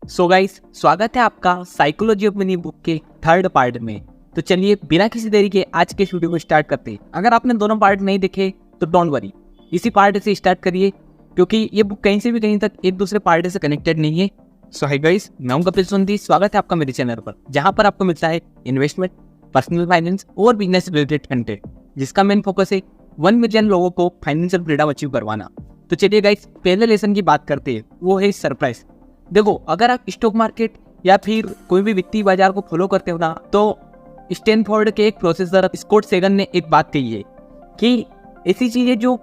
So guys, स्वागत है आपका साइकोलॉजी ऑफ मनी बुक के थर्ड पार्ट में। तो चलिए बिना किसी देरी के आज के वीडियो को स्टार्ट करते हैं। अगर आपने दोनों पार्ट नहीं देखे तो डोंट वरी, इसी पार्ट से स्टार्ट करिए क्योंकि ये बुक कहीं से भी कहीं तक एक दूसरे पार्ट से कनेक्टेड नहीं है। सो हाय गाइस, मैं हूं कपिल सोंधी। स्वागत है आपका मेरे चैनल पर, जहां पर आपको मिलता है इन्वेस्टमेंट, पर्सनल फाइनेंस और बिजनेस रिलेटेड कंटेंट, जिसका मेन फोकस है 1 मिलियन लोगों को फाइनेंशियल फ्रीडम अचीव करवाना। तो चलिए गाइस, पहले लेसन की बात करते हैं, वो है सरप्राइज। देखो, अगर आप स्टॉक मार्केट या फिर कोई भी वित्तीय बाजार को फॉलो करते हो ना, तो स्टैनफोर्ड के एक प्रोफेसर स्कॉट सेगन ने एक बात कही है कि ऐसी चीजें जो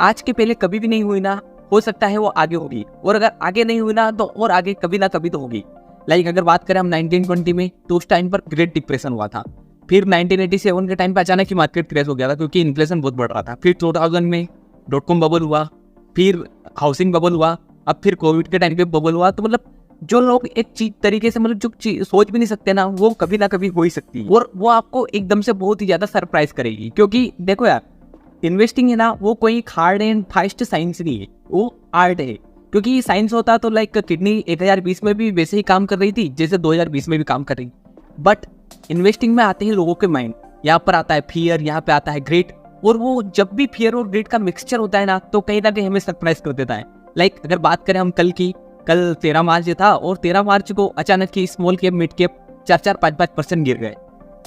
आज के पहले कभी भी नहीं हुई ना, हो सकता है वो आगे होगी, और अगर आगे नहीं हुई ना तो और आगे कभी ना कभी तो होगी। लाइक अगर बात करें हम 1920 में, तो उस टाइम पर ग्रेट डिप्रेशन हुआ था। फिर 1987 के टाइम पर अचानक ही मार्केट क्रैश हो गया था क्योंकि इन्फ्लेशन बहुत बढ़ रहा था। फिर 2000 में .com बबल हुआ, फिर हाउसिंग बबल हुआ, अब फिर कोविड के टाइम पे बबल हुआ। तो मतलब जो लोग एक चीज तरीके से, मतलब जो चीज सोच भी नहीं सकते ना, वो कभी ना कभी हो ही सकती है, और वो आपको एकदम से बहुत ही ज्यादा सरप्राइज करेगी। क्योंकि देखो यार, इन्वेस्टिंग है ना, वो कोई हार्ड एंड फास्ट साइंस नहीं है, वो आर्ट है। क्योंकि साइंस होता तो लाइक किडनी 1020 में भी वैसे ही काम कर रही थी जैसे 2020 में भी काम कर रही। बट इन्वेस्टिंग में आते हैं लोगों के माइंड, यहाँ पर आता है फियर, यहाँ पे आता है ग्रेट, और वो जब भी फियर और ग्रेट का मिक्सचर होता है ना, तो कहीं ना कहीं हमें सरप्राइज कर देता है। लाइक अगर बात करें हम कल 13 मार्च था, और 13 मार्च को अचानक ही स्मॉल कैप मिड कैप 4-5% गिर गए।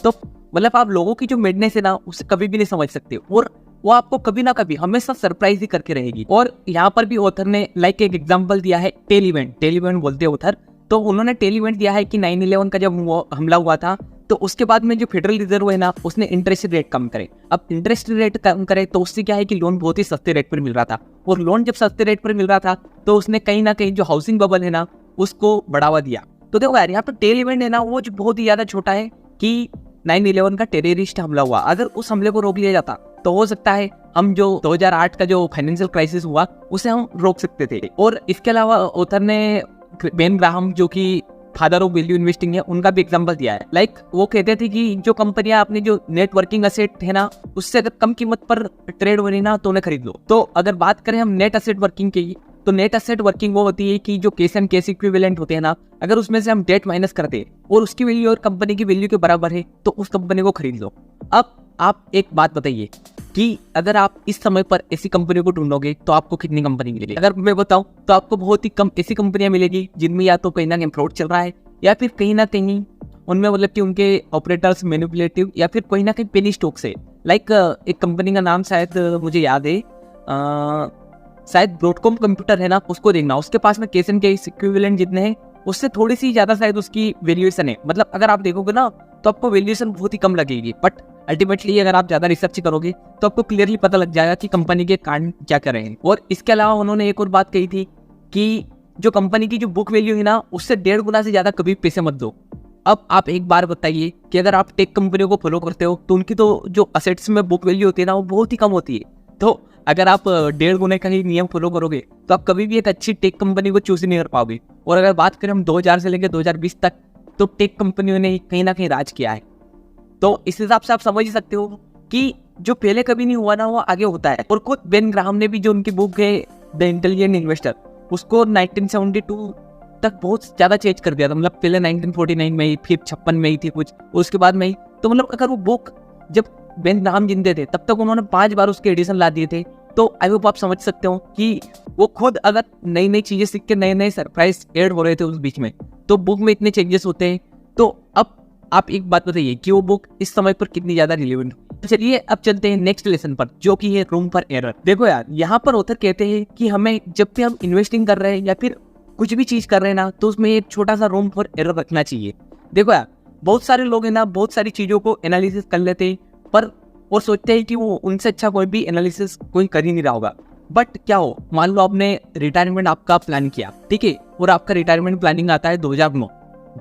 तो मतलब आप लोगों की जो मेडनेस है ना, उसे कभी भी नहीं समझ सकते, और वो आपको कभी ना कभी हमेशा सरप्राइज ही करके रहेगी। और यहाँ पर भी ऑथर ने लाइक एक एग्जांपल दिया है, टेल इवेंट बोलते हैं ऑथर। तो उन्होंने टेल इवेंट दिया है कि 9/11 का जब हमला हुआ था, तो उसके बाद में जो फेडरल रिजर्व है ना, उसने इंटरेस्ट रेट कम करे। अब इंटरेस्ट रेट कम करे तो उससे क्या है कि लोन बहुत ही सस्ते रेट पर मिल रहा था, और लोन जब सस्ते रेट पर मिल रहा था तो उसने कहीं ना कहीं जो हाउसिंग बबल है ना, उसको बढ़ावा दिया। तो देखो यार, यहाँ पर टेल इवेंट है ना, वो जो बहुत ही ज्यादा छोटा है कि 9/11 का टेररिस्ट हमला हुआ, अगर उस हमले को रोक लिया जाता तो हो सकता है हम जो 2008 का जो फाइनेंशियल क्राइसिस हुआ उसे हम रोक सकते थे। और इसके अलावा ऑथर ने बेन ग्राहम, जो कि फादर ऑफ वैल्यू इन्वेस्टिंग है, उनका भी एग्जांपल दिया है। लाइक वो कहते थे कि जो कंपनियां अपनी जो नेटवर्किंग असेट है ना, उससे अगर कम कीमत पर ट्रेड हो रही ना, तो उन्हें खरीद लो। तो अगर बात करें हम नेट असेट वर्किंग की, तो नेट असेट वर्किंग वो होती है कि जो कैश एंड कैश इक्विवेलेंट होते हैं ना, अगर उसमें से हम डेट माइनस करते हैं और उसकी वैल्यू और कंपनी की वैल्यू के बराबर है, तो उस कंपनी को खरीद लो। अब आप एक बात बताइए कि अगर आप इस समय पर ऐसी कंपनी को ढूंढोगे तो आपको कितनी कंपनी मिलेगी? अगर मैं बताऊं तो आपको बहुत ही कम ऐसी कंपनियां मिलेगी जिनमें या तो कहीं ना कहीं फ्रॉड चल रहा है, या फिर कहीं ना कहीं उनमें मतलब कि उनके ऑपरेटर्स मैनिपुलेटिव, या फिर कहीं ना कहीं पेनी स्टॉक से। लाइक एक कंपनी का नाम शायद मुझे याद है, शायद ब्रॉडकॉम कंप्यूटर है ना, उसको देखना, उसके पास में कैश एंड कैश इक्विवेलेंट जितने हैं उससे थोड़ी सी ज्यादा शायद उसकी वैल्यूएशन है। मतलब अगर आप देखोगे ना तो आपको वैल्यूएशन बहुत ही कम लगेगी, बट अल्टीमेटली अगर आप ज्यादा रिसर्च करोगे तो आपको क्लियरली पता लग जाएगा कि कंपनी के कारण क्या कर रहे हैं। और इसके अलावा उन्होंने एक और बात कही थी कि जो कंपनी की जो बुक वैल्यू है ना, उससे 1.5 गुना से ज्यादा कभी पैसे मत दो। अब आप एक बार बताइए कि अगर आप टेक कंपनियों को फॉलो करते हो तो उनकी तो जो असेट्स में बुक वैल्यू होती है ना, वो बहुत ही कम होती है। तो अगर आप 1.5 गुने का ही नियम फॉलो करोगे तो आप कभी भी एक अच्छी टेक कंपनी को चूज नहीं कर पाओगे। और अगर बात करें हम 2000 से लेकर 2020 तक, तो टेक कंपनियों ने कहीं ना कहीं राज किया है। तो इस हिसाब से आप समझ ही सकते हो कि जो पहले कभी नहीं हुआ ना, वो आगे होता है। और खुद बेन ग्राहम ने भी जो उनकी बुक है द इंटेलिजेंट इन्वेस्टर, उसको 1972 तक बहुत ज्यादा चेंज कर दिया था। मतलब पहले 1949 में ही, फिर 56 में ही थी कुछ, उसके बाद में ही। तो मतलब अगर वो बुक जब बेन ग्राहम जिंदे थे तब तक उन्होंने 5 बार उसके एडिशन ला दिए थे। तो आई होप आप समझ सकते हो कि वो खुद अगर नई नई चीजें सीख के नए नए सरप्राइज ऐड हो रहे थे उस बीच में, तो बुक में इतने चेंजेस होते हैं। तो अब आप एक बात बताइए कि वो बुक इस समय पर कितनी ज्यादा रिलेवेंट हो। तो चलिए अब चलते हैं नेक्स्ट लेसन पर, जो कि है रूम फॉर एरर। देखो यार, यहाँ पर ऑथर कहते हैं कि हमें जब भी हम इन्वेस्टिंग कर रहे हैं या फिर कुछ भी चीज कर रहे हैं ना, तो उसमें एक छोटा सा रूम फॉर एरर रखना चाहिए। देखो यार, बहुत सारे लोग है ना, बहुत सारी चीजों को एनालिसिस कर लेते हैं, पर और सोचते हैं कि वो उनसे अच्छा कोई भी एनालिसिस कोई कर ही नहीं रहा होगा। बट क्या हो, मान लो आपने रिटायरमेंट आपका प्लान किया, ठीक है, और आपका रिटायरमेंट प्लानिंग आता है 2009,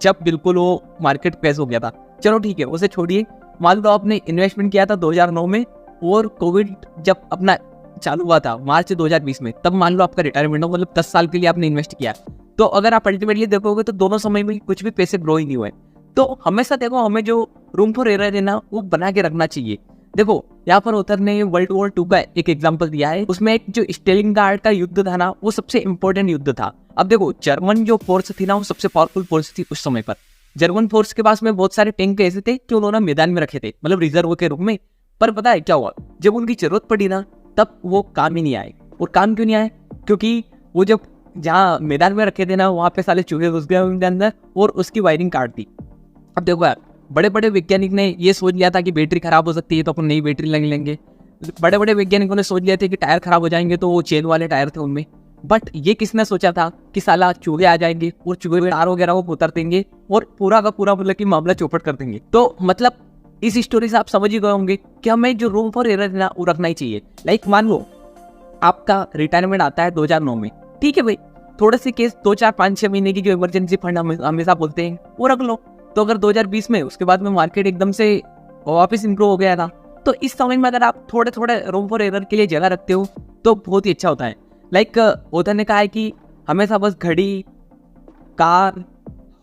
जब बिल्कुल वो मार्केट क्रैश हो गया था। चलो ठीक है, उसे छोड़िए। मान लो आपने इन्वेस्टमेंट किया था 2009 में, और कोविड जब अपना चालू हुआ था मार्च 2020 में, तब मान लो आपका रिटायरमेंट हो, मतलब 10 साल के लिए आपने इन्वेस्ट किया। तो अगर आप अल्टीमेटली देखोगे तो दोनों समय में कुछ भी पैसे ग्रो ही नहीं हुए। तो हमेशा देखो, हमें जो रूम फॉर एरर है ना, वो बना के रखना चाहिए। देखो यहाँ पर ऑथर ने वर्ल्ड वॉर 2 का एक एग्जांपल दिया है। उसमें एक जो स्टेलिनग्राड का युद्ध था ना, वो सबसे इंपॉर्टेंट युद्ध था। अब देखो जर्मन जो फोर्स थी ना, वो सबसे पावरफुल फोर्स थी उस समय पर। जर्मन फोर्स के पास में बहुत सारे टैंक ऐसे थे कि उन्होंने मैदान में रखे थे, मतलब रिजर्व के रूप में। पर पता है क्या हुआ, जब उनकी जरूरत पड़ी ना, तब वो काम ही नहीं आए। और काम क्यों नहीं आए? क्योंकि वो जब जहाँ मैदान में रखे थे ना, वहाँ पे साले चूहे घुस गए उनके अंदर और उसकी वायरिंग काट दी। अब देखो यार, बड़े बड़े वैज्ञानिक ने ये सोच लिया था कि बैटरी खराब हो सकती है तो अपन नई बैटरी लग लेंगे। बड़े बड़े वैज्ञानिकों ने सोच लिया था कि टायर खराब हो जाएंगे तो वो चेन वाले टायर थे उनमें। बट ये किसने सोचा था कि साला चूहे आ जाएंगे और चूहे टायर वगैरह को उतार देंगे और पूरा का पूरा मतलब कि मामला चौपट कर देंगे। तो मतलब इस स्टोरी से आप समझ ही गए होंगे कि हमें जो रूम फॉर एरर है ना, वो रखना ही चाहिए। लाइक मान लो आपका रिटायरमेंट आता है 2009 में, ठीक है भाई, थोड़े से केस 2 4 5 6 महीने की जो इमरजेंसी फंड हमेशा बोलते हैं वो रख लो। तो अगर 2020 में उसके बाद में मार्केट एकदम से वापस इंप्रूव हो गया था, तो इस समय में अगर आप थोड़े थोड़े रूम फॉर एरर के लिए जगह रखते हो तो बहुत ही अच्छा होता है। लाइक ऑथर ने कहा है कि हमेशा बस घड़ी, कार,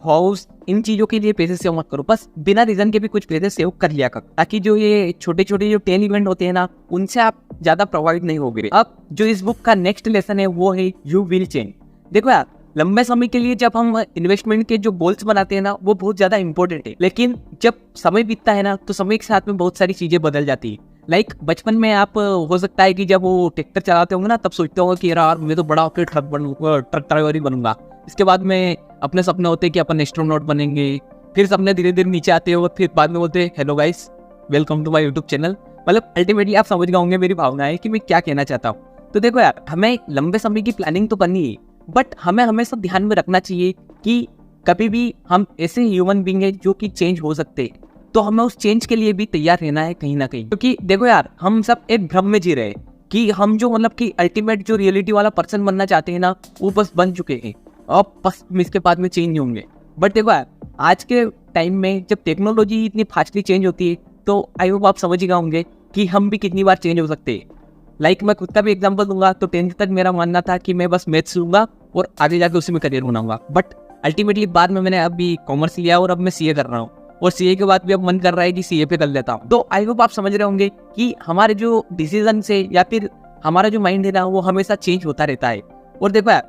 हाउस, इन चीज़ों के लिए पैसे सेव मत करो, बस बिना रीजन के भी कुछ पैसे सेव कर लिया करो, ताकि जो ये छोटे छोटे जो टेन इवेंट होते हैं ना, उनसे आप ज़्यादा प्रोवाइड नहीं होगे। अब जो इस बुक का नेक्स्ट लेसन है वो है यू विल चेंज। देखो यार, लंबे समय के लिए जब हम इन्वेस्टमेंट के जो गोल्स बनाते हैं ना, वो बहुत ज़्यादा इंपॉर्टेंट है। लेकिन जब समय बीतता है ना, तो समय के साथ में बहुत सारी चीज़ें बदल जाती है। लाइक बचपन में आप हो सकता है कि जब वो ट्रैक्टर चलाते होंगे ना, तब सोचते होंगे कि यार मैं तो बड़ा होकर ट्रक ड्राइवर ही बनूंगा। इसके बाद में अपने सपने होते हैं कि अपन एस्ट्रोनॉट बनेंगे। फिर सपने धीरे धीरे नीचे आते हो, फिर बाद में बोलते हैं hello guys, welcome to my YouTube channel. मतलब अल्टीमेटली आप समझ गए होंगे मेरी भावना है कि मैं क्या कहना चाहता हूँ। तो देखो यार, हमें लंबे समय की प्लानिंग तो करनी है, बट हमें हमेशा ध्यान में रखना चाहिए कि कभी भी हम ऐसे ह्यूमन बीइंग है जो कि चेंज हो सकते हैं, तो हमें उस चेंज के लिए भी तैयार रहना है कहीं ना कहीं। क्योंकि देखो यार, हम सब एक भ्रम में जी रहे हैं कि हम जो मतलब कि अल्टीमेट जो रियलिटी वाला पर्सन बनना चाहते हैं ना, वो बस बन चुके हैं और बस इसके बाद में चेंज नहीं होंगे। बट देखो यार, आज के टाइम में जब टेक्नोलॉजी इतनी फास्टली चेंज होती है, तो आई होप आप समझ ही गए होंगे कि हम भी कितनी बार चेंज हो सकते हैं। लाइक मैं खुद का भी एग्जांपल दूंगा, तो 10th तक मेरा मानना था कि मैं बस मैथ्स लूंगा और आगे जाके उसी में करियर बनाऊंगा। बट अल्टीमेटली बाद में मैंने अभी कॉमर्स लिया और अब मैं सीए कर रहा हूँ, और सीए के बाद भी अब मन कर रहा है कि सीए पे कर लेता हूँ। तो आई होप आप समझ रहे होंगे कि हमारे जो डिसीजन से या फिर हमारा जो माइंड है ना, वो हमेशा चेंज होता रहता है। और देखो यार,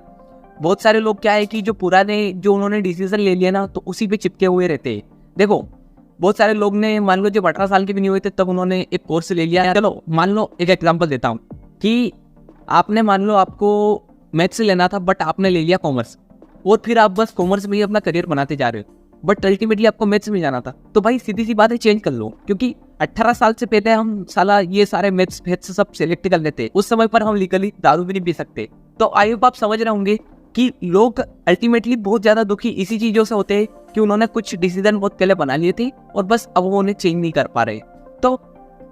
बहुत सारे लोग क्या है कि जो पुराने जो उन्होंने डिसीजन ले लिया ना, तो उसी पे चिपके हुए रहते हैं। देखो बहुत सारे लोग ने, मान लो जब 18 साल के भी नहीं हुए थे तब उन्होंने एक कोर्स ले लिया। चलो मान लो एक एग्जांपल देता हूँ कि आपने, मान लो आपको मैथ्स से लेना था बट आपने ले लिया कॉमर्स, और फिर आप बस कॉमर्स में ही अपना करियर बनाते जा रहे हो, बट अल्टीमेटली आपको मैथ्स में जाना था। तो भाई सीधी सी बात है, चेंज कर लो। क्योंकि 18 साल से पहले हम साला ये सारे मैथ्स फेथ्स सब सिलेक्ट कर लेते, उस समय पर हम लीगली दारू भी नहीं पी सकते। तो आई होप आप समझ रहे होंगे कि लोग अल्टीमेटली बहुत ज्यादा दुखी इसी चीजों से होते हैं कि उन्होंने कुछ डिसीजन बहुत पहले बना लिए थे और बस अब वो उन्हें चेंज नहीं कर पा रहे। तो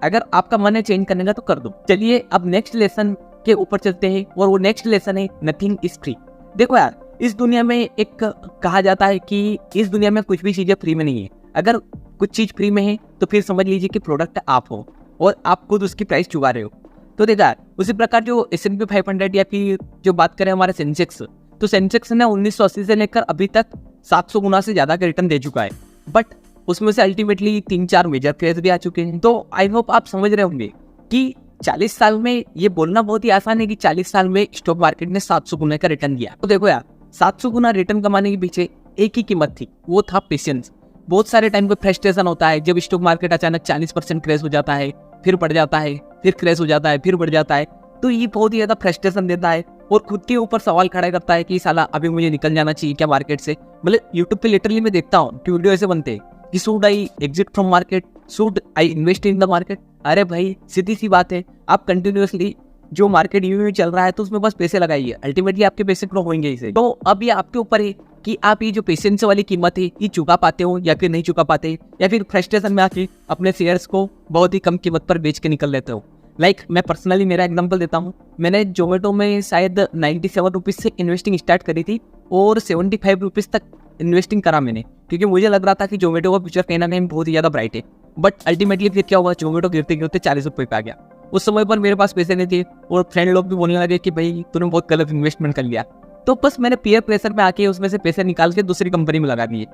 अगर आपका मन है चेंज करने का तो कर दो। चलिए अब नेक्स्ट लेसन के ऊपर चलते हैं, और वो नेक्स्ट लेसन है नथिंग इज फ्री। देखो यार, इस दुनिया में एक कहा जाता है कि इस दुनिया में कुछ भी चीजें फ्री में नहीं है। अगर कुछ चीज फ्री में है तो फिर समझ लीजिए कि प्रोडक्ट आप हो और आप खुद उसकी प्राइस चुका रहे हो। तो देखा यार, उसी प्रकार जो S&P 500 या फिर जो बात करें हमारे सेंसेक्स, तो सेंसेक्स ने 1980 से लेकर अभी तक 700 गुना से ज्यादा का रिटर्न दे चुका है। बट उसमें से अल्टीमेटली 3-4 मेजर क्रैश भी आ चुके हैं। तो आई होप आप समझ रहे होंगे कि 40 साल में, ये बोलना बहुत ही आसान है कि 40 साल में स्टॉक मार्केट ने 700 गुना का रिटर्न दिया। तो देखो यार, 700 गुना रिटर्न कमाने के पीछे एक ही कीमत थी, वो था पेशेंस। बहुत सारे टाइम पे फ्रस्ट्रेशन होता है जब स्टॉक मार्केट अचानक 40% क्रैश हो जाता है, फिर बढ़ जाता है, फिर क्रैश हो जाता है, फिर बढ़ जाता है। तो ये बहुत ही ज्यादा फ्रस्ट्रेशन देता है और खुद के ऊपर सवाल खड़ा करता है कि साला अभी मुझे निकल जाना चाहिए क्या मार्केट से। मतलब यूट्यूब पे लिटरली मैं देखता हूँ कि वीडियो ऐसे बनते हैं कि should I exit from market, should I invest in the market. अरे भाई सीधी सी बात है, आप कंटिन्यूअसली जो मार्केट यूं चल रहा है तो उसमें बस पैसे लगाइए, अल्टीमेटली आपके पैसे ग्रो होंगे इसे। तो अब ये आपके ऊपर है कि आप ये जो पेशेंस वाली कीमत है ये चुका पाते हो या फिर नहीं चुका पाते, या फिर फ्रस्ट्रेशन में आके अपने शेयर्स को बहुत ही कम कीमत पर बेच के निकल लेते हो। लाइक मैं पर्सनली मेरा एग्जांपल देता हूँ, मैंने जोमेटो में शायद 97 रुपीज़ से इन्वेस्टिंग स्टार्ट करी थी और 75 रुपीज़ तक इन्वेस्टिंग करा मैंने, क्योंकि मुझे लग रहा था कि जोमेटो का फ्यूचर कहीं ना कहीं बहुत ही ज़्यादा ब्राइट है। बट अल्टीमेटली फिर क्या हुआ, जोमेटो गिरते गिरते 40 रुपये पे आ गया। उस समय पर मेरे पास पैसे नहीं थे और फ्रेंड लोग भी बोलने लगे कि भाई तूने बहुत गलत इन्वेस्टमेंट कर लिया। तो बस मैंने पीयर प्रेशर में आके उसमें से पैसे निकाल के दूसरी कंपनी में लगा दिए।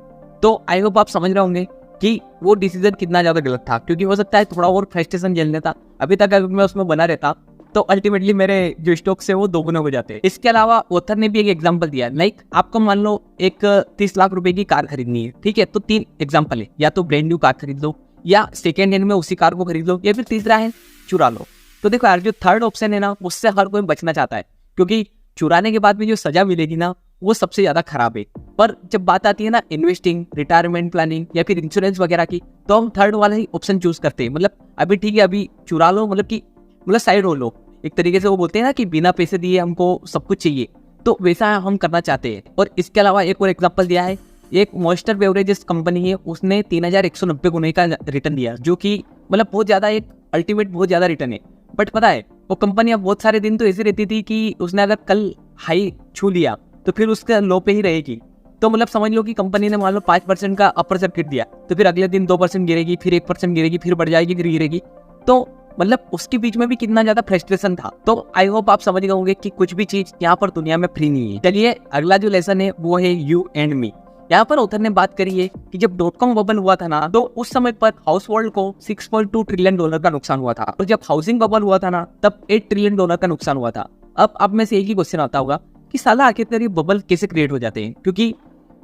तो आई होप आप समझ रहे होंगे कि वो डिसीजन कितना ज़्यादा गलत था, क्योंकि हो सकता है थोड़ा और फ्रस्ट्रेशन झेल लेता, अभी तक अगर मैं उसमें बना रहता तो अल्टीमेटली मेरे जो स्टॉक्स है वो दोगुने हो जाते। इसके अलावा ऑथर ने भी एक एग्जांपल दिया, लाइक आपको मान लो एक 30 लाख रुपए की कार खरीदनी है, ठीक है, तो 3 एग्जांपल है, या तो ब्रांड न्यू कार खरीद लो, या सेकेंड हैंड में उसी कार को खरीद लो, या फिर तीसरा है चुरा लो। तो देखो यार, जो थर्ड ऑप्शन है ना, उससे हर कोई बचना चाहता है, क्योंकि चुराने के बाद में जो सजा मिलेगी ना, वो सबसे ज्यादा खराब है। पर जब बात आती है ना इन्वेस्टिंग, रिटायरमेंट प्लानिंग या फिर इंश्योरेंस वगैरह की, तो हम थर्ड वाला ही ऑप्शन चूज करते हैं। मतलब अभी ठीक है, अभी चुरा लो, मतलब साइड हो लो, एक तरीके से वो बोलते हैं ना कि बिना पैसे दिए हमको सब कुछ चाहिए, तो वैसा हम करना चाहते हैं। और इसके अलावा एक और एग्जांपल दिया है, एक मॉन्स्टर बेवरेजेस कंपनी है, उसने 3190 गुने का रिटर्न दिया, जो कि मतलब बहुत ज्यादा, एक अल्टीमेट बहुत ज्यादा रिटर्न है। बट पता है वो कंपनी अब बहुत सारे दिन तो ऐसी रहती थी कि उसने अगर कल हाई छू लिया तो फिर उसके लो पे ही रहेगी। तो मतलब समझ लो कि कंपनी ने मान लो 5% का अपर सर्किट दिया, तो फिर अगले दिन 2% गिरेगी, फिर 1% गिरेगी, फिर बढ़ जाएगी, फिर गिरेगी। तो मतलब उसके बीच में भी कितना ज्यादा फ्रस्ट्रेशन था। तो आई होप आप समझ गए होंगे कि कुछ भी चीज यहाँ पर दुनिया में फ्री नहीं है। चलिए अगला जो लेसन है वो है यू एंड मी। यहाँ पर ऑथर ने बात करी है कि जब .com बबल हुआ था ना, तो उस समय पर हाउस होल्ड को $6.2 ट्रिलियन का नुकसान हुआ था, और जब हाउसिंग बबल हुआ था ना, तब $8 ट्रिलियन का नुकसान हुआ था। अब में से एक ही क्वेश्चन आता होगा कि साला आखिर ये बबल कैसे क्रिएट हो जाते हैं, क्योंकि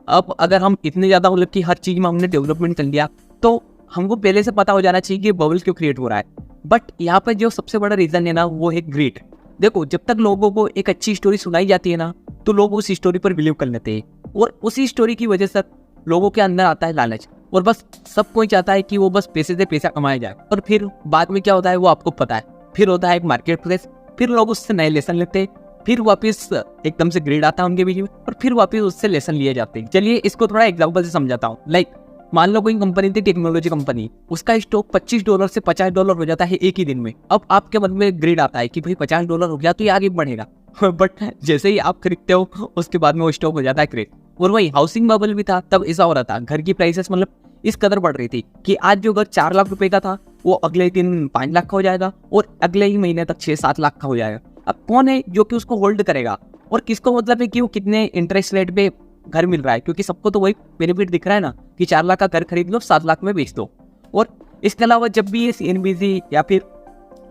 अब अगर हम इतने ज्यादा मतलब कि हर चीज में हमने डेवलपमेंट कर लिया, तो हमको पहले से पता हो जाना चाहिए कि बबल क्यों क्रिएट हो रहा है। बट यहाँ पर जो सबसे बड़ा रीजन है ना, वो है ग्रीड। देखो, जब तक लोगों को एक अच्छी स्टोरी सुनाई जाती है ना, तो लोग उस स्टोरी पर बिलीव कर लेते हैं, और उसी स्टोरी की वजह से लोगों के अंदर आता है लालच, और बस सब कोई चाहता है कि वो बस पैसे से पैसा कमाया जाए। और फिर बाद में क्या होता है वो आपको पता है, फिर होता है एक मार्केट प्लेस, फिर लोग उससे नए लेसन लेते हैं, फिर वापस एकदम से ग्रेड आता है उनके बीच में, और फिर वापस उससे लेसन लिए जाते हैं। चलिए इसको थोड़ा एग्जांपल से समझाता हूँ। लाइक मान लो कोई कंपनी थी, टेक्नोलॉजी कंपनी, उसका स्टॉक $25 से $50 हो जाता है एक ही दिन में। अब आपके मन में ग्रेड आता है कि भाई $50 हो गया तो ये आगे बढ़ेगा बट जैसे ही आप खरीदते हो उसके बाद में वो स्टॉक हो जाता है ग्रेड। और वही हाउसिंग बबल भी था, तब ऐसा हो रहा था, घर की प्राइसेस मतलब इस कदर बढ़ रही थी कि आज जो घर 4 लाख रुपए का था, वो अगले दिन 5 लाख का हो जाएगा, और अगले ही महीने तक 6-7 लाख का हो जाएगा। अब कौन है जो कि उसको होल्ड करेगा, और किसको मतलब है कि वो कितने इंटरेस्ट रेट पे घर मिल रहा है, क्योंकि सबको तो वही बेनिफिट दिख रहा है ना कि 4 लाख का घर खरीद लो, 7 लाख में बेच दो। और इसके अलावा जब भी ये CNBC या फिर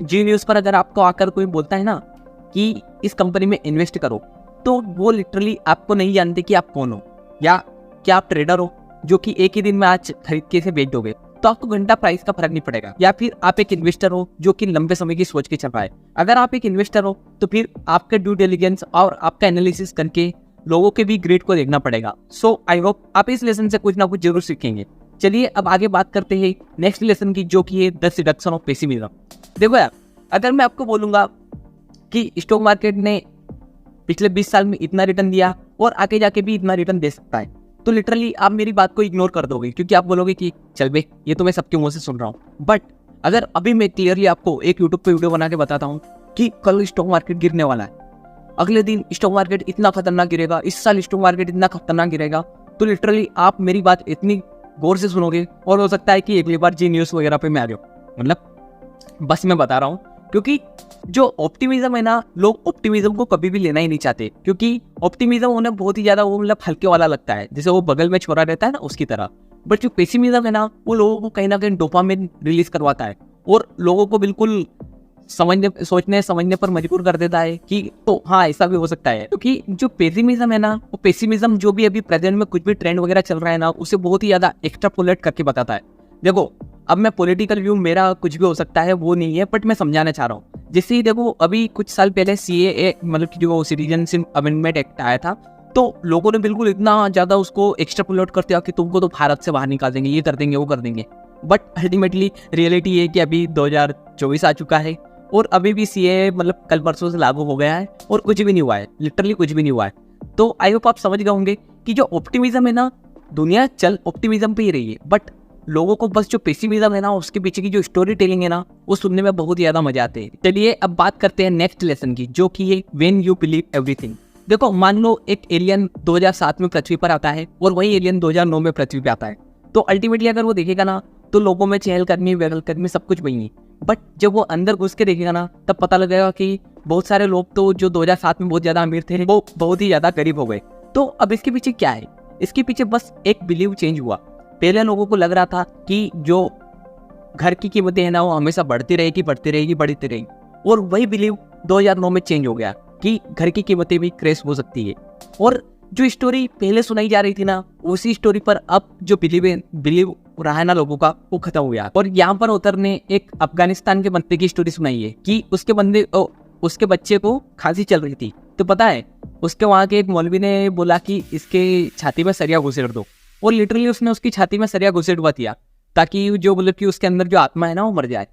जी न्यूज़ पर अगर आपको आकर कोई बोलता है ना कि इस कंपनी में इन्वेस्ट करो, तो वो लिटरली आपको नहीं जानते कि आप कौन हो, या क्या आप ट्रेडर हो जो कि एक ही दिन में आज खरीद के इसे बेच दोगे, तो आपको घंटा प्राइस का फर्क नहीं पड़ेगा, या फिर आप एक इन्वेस्टर हो जो कि लंबे समय की सोच के चल रहा है। अगर आप एक इन्वेस्टर हो तो फिर आपके ड्यू डिलिजेंस और आपका एनालिसिस करके लोगों के भी ग्रेड को देखना पड़ेगा। सो आई होप आप इस लेसन से कुछ ना कुछ जरूर सीखेंगे। चलिए अब आगे बात करते हैं नेक्स्ट लेसन की, जो कि है द सिडक्शन ऑफ पेसिमिज्म। देखो यार, अगर मैं आपको बोलूंगा कि स्टॉक मार्केट ने पिछले 20 साल में इतना रिटर्न दिया और आगे जाके भी इतना रिटर्न दे सकता है, तो लिटरली आप मेरी बात को इग्नोर कर दोगे, क्योंकि आप बोलोगे कि चल बे, ये तो मैं सबके मुंह से सुन रहा हूँ। बट अगर अभी मैं क्लियरली आपको एक यूट्यूब पे वीडियो बना के बताता हूँ कि कल स्टॉक मार्केट गिरने वाला है, अगले दिन स्टॉक मार्केट इतना खतरनाक गिरेगा, इस साल स्टॉक मार्केट इतना खतरनाक गिरेगा, तो लिटरली आप मेरी बात इतनी गौर से सुनोगे, और हो सकता है कि अगली बार जी न्यूज़ वगैरह पे मैं आ जाऊँ। मतलब बस मैं बता रहा हूँ, क्योंकि जो ऑप्टिमिज्म है ना, लोग ऑप्टिमिज्म को कभी भी लेना ही नहीं चाहते, क्योंकि ऑप्टिमिज्म उन्हें बहुत ही ज्यादा वो मतलब हल्के वाला लगता है, जैसे वो बगल में छोरा रहता है ना उसकी तरह। बट जो पेसिमिज्म है ना, वो लोगों को कहीं ना कहीं डोपामिन रिलीज करवाता है, और लोगों को बिल्कुल सोचने समझने पर मजबूर कर देता है कि तो हाँ ऐसा भी हो सकता है। क्योंकि जो पेसिमिज्म है ना, वो पेसिमिज्म जो भी अभी प्रेजेंट में कुछ भी ट्रेंड वगैरह चल रहा है ना, उसे बहुत ही ज्यादा एक्स्ट्रापोलेट करके बताता है। देखो, अब मैं पॉलिटिकल व्यू मेरा कुछ भी हो सकता है वो नहीं है, बट मैं समझाना चाह रहा हूँ। जैसे ही देखो, अभी कुछ साल पहले CAA मतलब कि जो सिटीजनशिप अमेंडमेंट एक्ट आया था, तो लोगों ने बिल्कुल इतना ज्यादा उसको एक्स्ट्रापोलेट कर दिया कि तुमको तो भारत से बाहर निकाल देंगे, ये कर देंगे, वो कर देंगे। बट अल्टीमेटली रियलिटी ये कि अभी 2024 आ चुका है, और अभी भी CAA मतलब कल परसों से लागू हो गया है, और कुछ भी नहीं हुआ है, लिटरली कुछ भी नहीं हुआ है। तो आई होप आप समझ गए होंगे कि जो ऑप्टिमिज्म है ना, दुनिया चल ऑप्टिमिज्म पे ही रही है, बट लोगों को बस जो पेसिमिज्म है ना, उसके पीछे की जो स्टोरी टेलिंग है ना, वो सुनने में बहुत ही ज्यादा मजा आते हैं। चलिए अब बात करते हैं नेक्स्ट लेसन की, जो कि है व्हेन यू बिलीव एवरीथिंग। देखो, मान लो एक एलियन 2007 में पृथ्वी पर आता है, और वही एलियन 2009 में पृथ्वी पे आता है, तो अल्टीमेटली अगर वो देखेगा ना, तो लोगों में चहलकदमी वेहलकदमी सब कुछ वही है। बट जब वो अंदर घुस के देखेगा ना, तब पता लगेगा कि बहुत सारे लोग तो जो 2007 में बहुत ज्यादा अमीर थे, वो बहुत ही ज्यादा गरीब हो गए। तो अब इसके पीछे क्या है? इसके पीछे बस एक बिलीव चेंज हुआ। पहले लोगों को लग रहा था कि जो घर की कीमतें है ना वो हमेशा बढ़ती रहेगी बढ़ती रहेगी, और वही बिलीव 2009 में चेंज हो गया कि घर की कीमतें भी क्रैश हो सकती है। और जो स्टोरी पहले सुनाई जा रही थी ना, उसी स्टोरी पर अब जो बिलीव रहा है ना लोगों का, वो खत्म हो गया। और यहाँ पर ऑथर ने एक अफगानिस्तान के बंदे की स्टोरी सुनाई है कि उसके बच्चे को खांसी चल रही थी, तो पता है उसके वहाँ के एक मौलवी ने बोला कि इसके छाती में सरिया घुसेड़ दो, और लिटरली उसने उसकी छाती में सरिया घुसेड़वा दिया ताकि जो मतलब कि उसके अंदर जो आत्मा है ना वो मर जाए।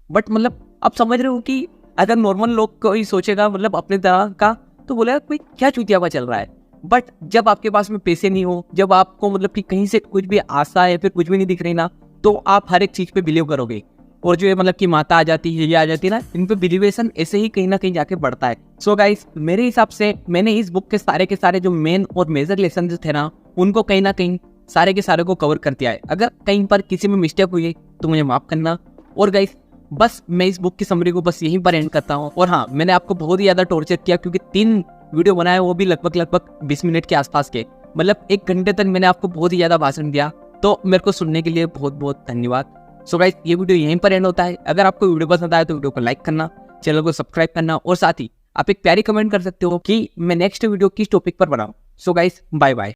बट मतलब आप समझ रहे हो कि अगर नॉर्मल लोग कोई सोचेगा मतलब अपने तरह का, तो बोलेगा कोई क्या चूतियावा चल रहा है। बट जब आपके पास में पैसे नहीं हो, जब आपको मतलब कि कहीं से कुछ भी आशा है फिर कुछ भी नहीं दिख रही ना, तो आप हर एक चीज पे बिलीव करोगे। और जो है मतलब कि माता आ जाती है, ये आ जाती है ना, इन पे बिलीवेशन ऐसे ही कहीं ना कहीं जाके बढ़ता है। सो गाइस, मेरे हिसाब से मैंने इस बुक के सारे जो मेन और मेजर लेसन जो थे ना, उनको कहीं ना कहीं सारे के सारे को कवर कर दिया है। अगर कहीं पर किसी में मिस्टेक हुई है तो मुझे माफ करना। और गाइस, बस मैं इस बुक की समरी को बस यहीं पर एंड करता हूँ। और हाँ, मैंने आपको बहुत ही ज्यादा टॉर्चर किया क्योंकि 3 वीडियो बनाए, वो भी लगभग 20 मिनट के आसपास के, मतलब 1 घंटे तक मैंने आपको बहुत ही ज्यादा भाषण दिया। तो मेरे को सुनने के लिए बहुत बहुत धन्यवाद। सो गाइस, ये वीडियो यहीं पर एंड होता है। अगर आपको वीडियो पसंद आए तो वीडियो को लाइक करना, चैनल को सब्सक्राइब करना, और साथ ही आप एक प्यारी कमेंट कर सकते हो कि मैं नेक्स्ट वीडियो किस टॉपिक पर बनाऊं। So guys, bye bye.